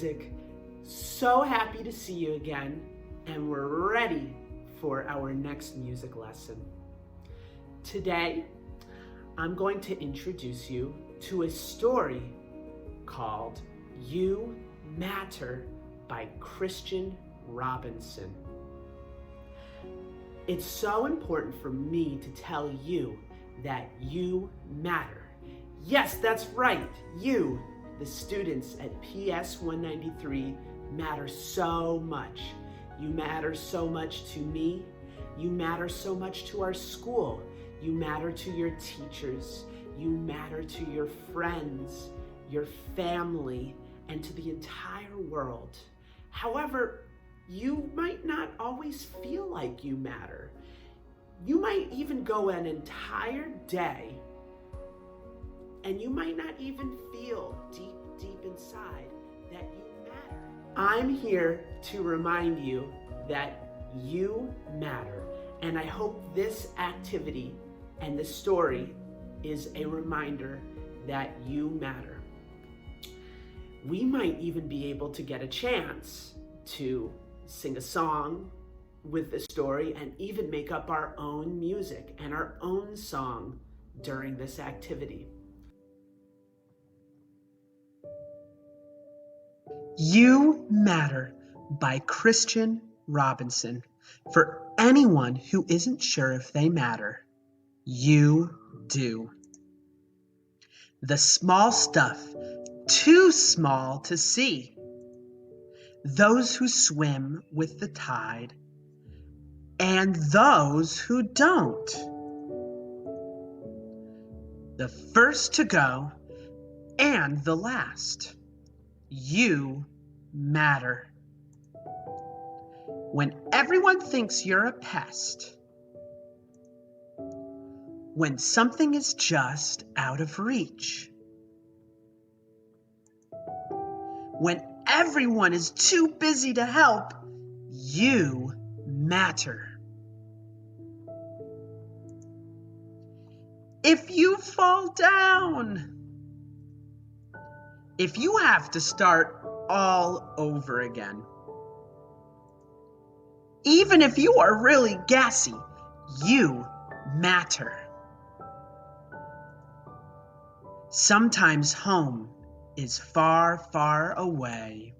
Music. So happy to see you again, and we're ready for our next music lesson. Today, I'm going to introduce you to a story called You Matter by Christian Robinson. It's so important for me to tell you that you matter. Yes, that's right, you, the students at PS 193, matter so much. You matter so much to me. You matter so much to our school. You matter to your teachers. You matter to your friends, your family, and to the entire world. However, you might not always feel like you matter. You might even go an entire day and you might not even feel deep inside that you matter. I'm here to remind you that you matter, and I hope this activity and the story is a reminder that you matter. We might even be able to get a chance to sing a song with the story and even make up our own music and our own song during this activity. You Matter by Christian Robinson. For anyone who isn't sure if they matter, you do. The small stuff, too small to see. Those who swim with the tide, and those who don't. The first to go, and the last. You matter. When everyone thinks you're a pest, when something is just out of reach, when everyone is too busy to help, you matter. If you fall down, if you have to start all over again, even if you are really gassy, you matter. Sometimes home is far, far away.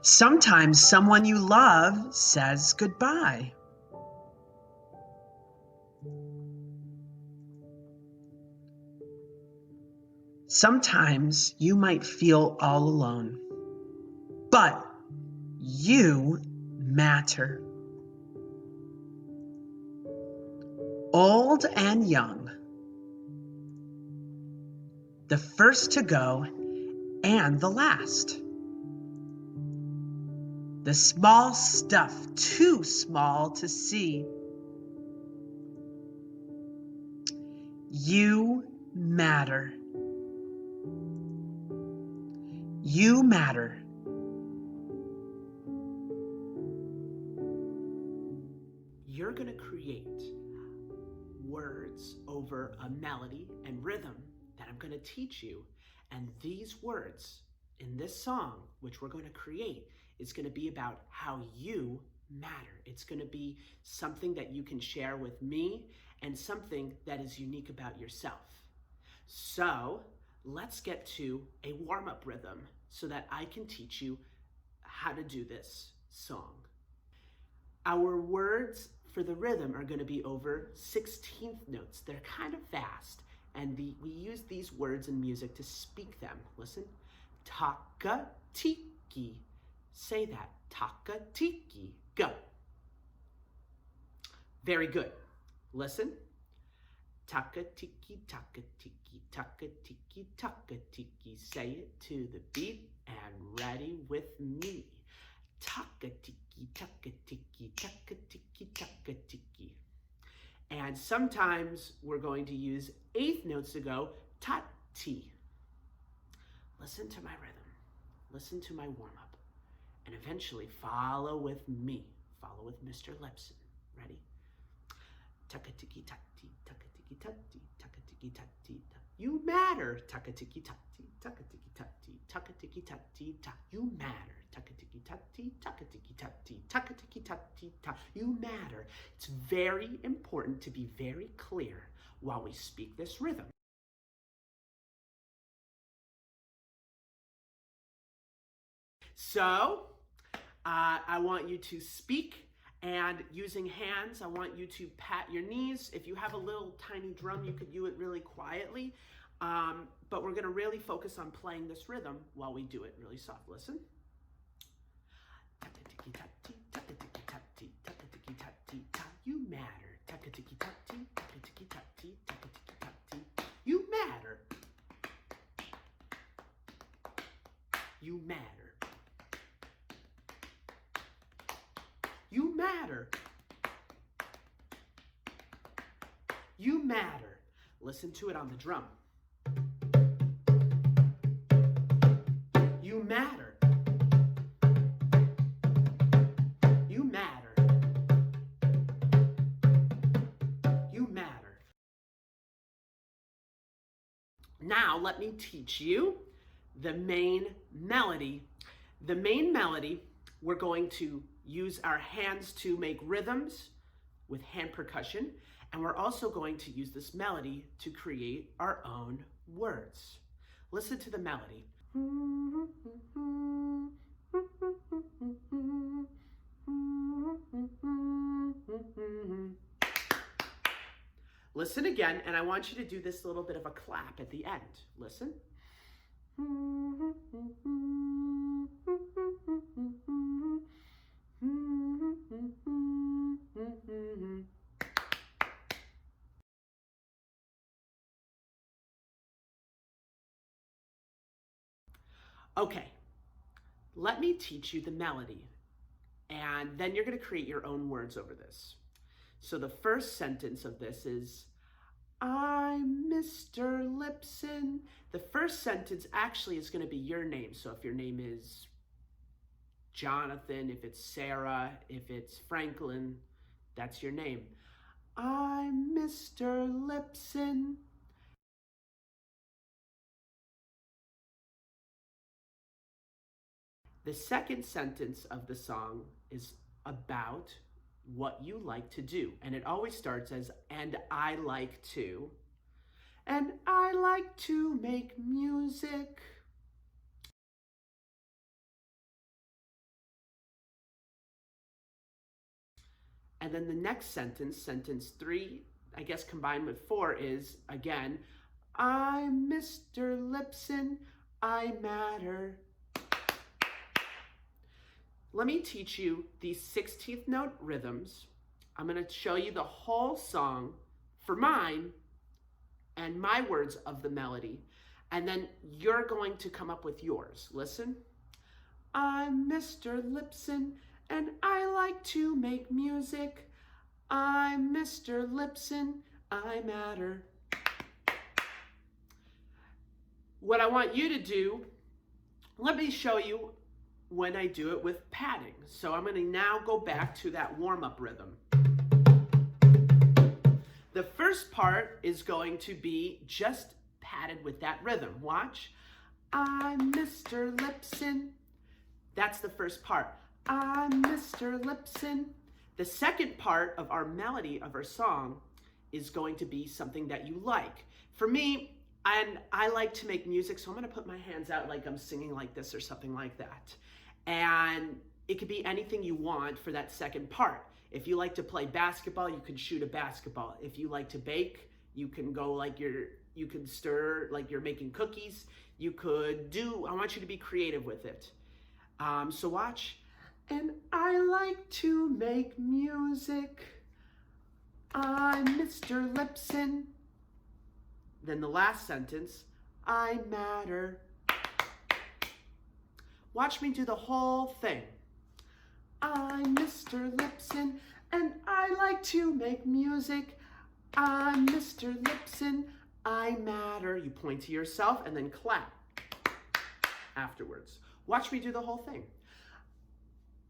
Sometimes someone you love says goodbye. Sometimes you might feel all alone, but you matter. Old and young, the first to go and the last. The small stuff, too small to see. You matter. You matter. You're going to create words over a melody and rhythm that I'm going to teach you. And these words in this song, which we're going to create, is going to be about how you matter. It's going to be something that you can share with me and something that is unique about yourself. So let's get to a warm-up rhythm so that I can teach you how to do this song. Our words for the rhythm are going to be over 16th notes. They're kind of fast, and we use these words in music to speak them. Listen. Taka-tiki. Say that. Taka-tiki. Go. Very good. Listen. Taka-tiki, taka-tiki, taka-tiki, taka-tiki. Say it to the beat and ready with me. Taka-tiki, taka-tiki, taka-tiki, taka-tiki. And sometimes we're going to use 8th notes to go ta-ti. Listen to my rhythm. Listen to my warm-up. And eventually follow with me. Follow with Mr. Lipson. Ready? Taka-tiki, ta-ti, taka-tiki, ta-ti, taka-tiki, ta-ti, You matter. Taka-tiki-tati, taka-tiki-tati, taka-tiki-tati-ta. You matter. Taka-tiki-tati, taka-tiki-tati, taka-tiki-tati-ta. You matter. It's very important to be very clear while we speak this rhythm. So, I want you to speak, and using hands, I want you to pat your knees. If you have a little tiny drum, you could do it really quietly. But we're gonna really focus on playing this rhythm while we do it really soft. Listen. Taka-tiki-tati, taka-tiki-tati, taka-tiki-tati-ta. You matter. Taka-tiki-tati, taka-tiki-tati, taka-tiki-tati. You matter. You matter. You matter. You matter. Listen to it on the drum. You matter. You matter. You matter. Now let me teach you the main melody. The main melody, we're going to use our hands to make rhythms with hand percussion, and we're also going to use this melody to create our own words. Listen to the melody. Listen again, and I want you to do this little bit of a clap at the end. Listen. Okay, let me teach you the melody, and then you're going to create your own words over this. So the first sentence of this is, I'm Mr. Lipson. The first sentence actually is going to be your name. So if your name is Jonathan, if it's Sarah, if it's Franklin, that's your name. I'm Mr. Lipson. The second sentence of the song is about what you like to do. And it always starts as, and I like to. And I like to make music. And then the next sentence, sentence 3, I guess combined with 4 is, again, I'm Mr. Lipson, I matter. Let me teach you these 16th note rhythms. I'm going to show you the whole song for mine and my words of the melody. And then you're going to come up with yours. Listen. I'm Mr. Lipson and I like to make music. I'm Mr. Lipson, I matter. What I want you to do, let me show you when I do it with padding. So I'm going to now go back to that warm-up rhythm. The first part is going to be just padded with that rhythm. Watch. I'm Mr. Lipson. That's the first part. I'm Mr. Lipson. The second part of our melody of our song is going to be something that you like. For me, I like to make music, so I'm going to put my hands out like I'm singing like this or something like that. And it could be anything you want for that second part. If you like to play basketball, you can shoot a basketball. If you like to bake, you can go like you can stir like you're making cookies. You could do, I want you to be creative with it. So watch. And I like to make music. I'm Mr. Lipson. Then the last sentence, I matter. Watch me do the whole thing. I'm Mr. Lipson and I like to make music. I'm Mr. Lipson, I matter. You point to yourself and then clap afterwards. Watch me do the whole thing.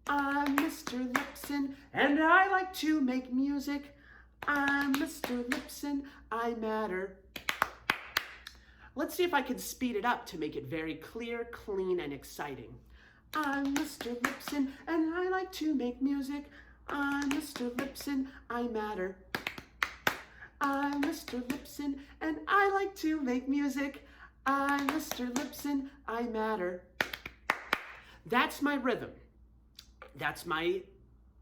I'm Mr. Lipson and I like to make music. I'm Mr. Lipson, I matter. Let's see if I can speed it up to make it very clear, clean, and exciting. I'm Mr. Lipson, and I like to make music. I'm Mr. Lipson, I matter. I'm Mr. Lipson, and I like to make music. I'm Mr. Lipson, I matter. That's my rhythm. That's my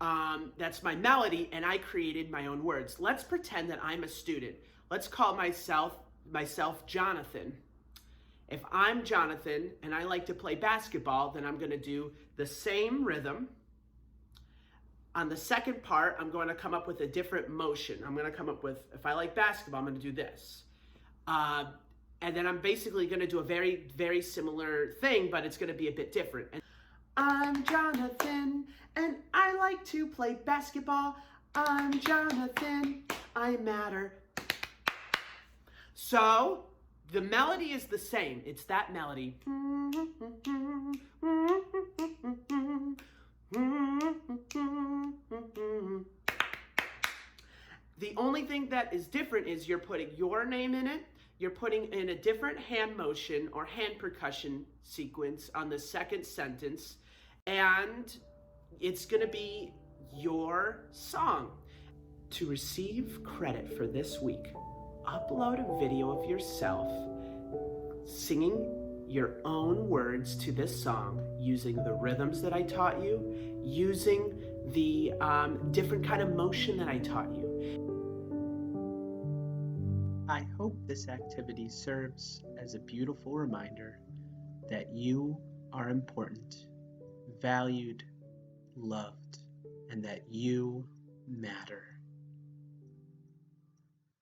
melody, and I created my own words. Let's pretend that I'm a student. Let's call myself Jonathan. If I'm Jonathan and I like to play basketball, then I'm going to do the same rhythm. On the second part, I'm going to come up with a different motion. I'm going to come up with, if I like basketball, I'm going to do this. And then I'm basically going to do a very, very similar thing, but it's going to be a bit different. I'm Jonathan, and I like to play basketball. I'm Jonathan, I matter. So, the melody is the same. It's that melody. The only thing that is different is you're putting your name in it. You're putting in a different hand motion or hand percussion sequence on the second sentence, and it's going to be your song. To receive credit for this week, upload a video of yourself singing your own words to this song using the rhythms that I taught you, using the different kind of motion that I taught you. I hope this activity serves as a beautiful reminder that you are important, valued, loved, and that you matter.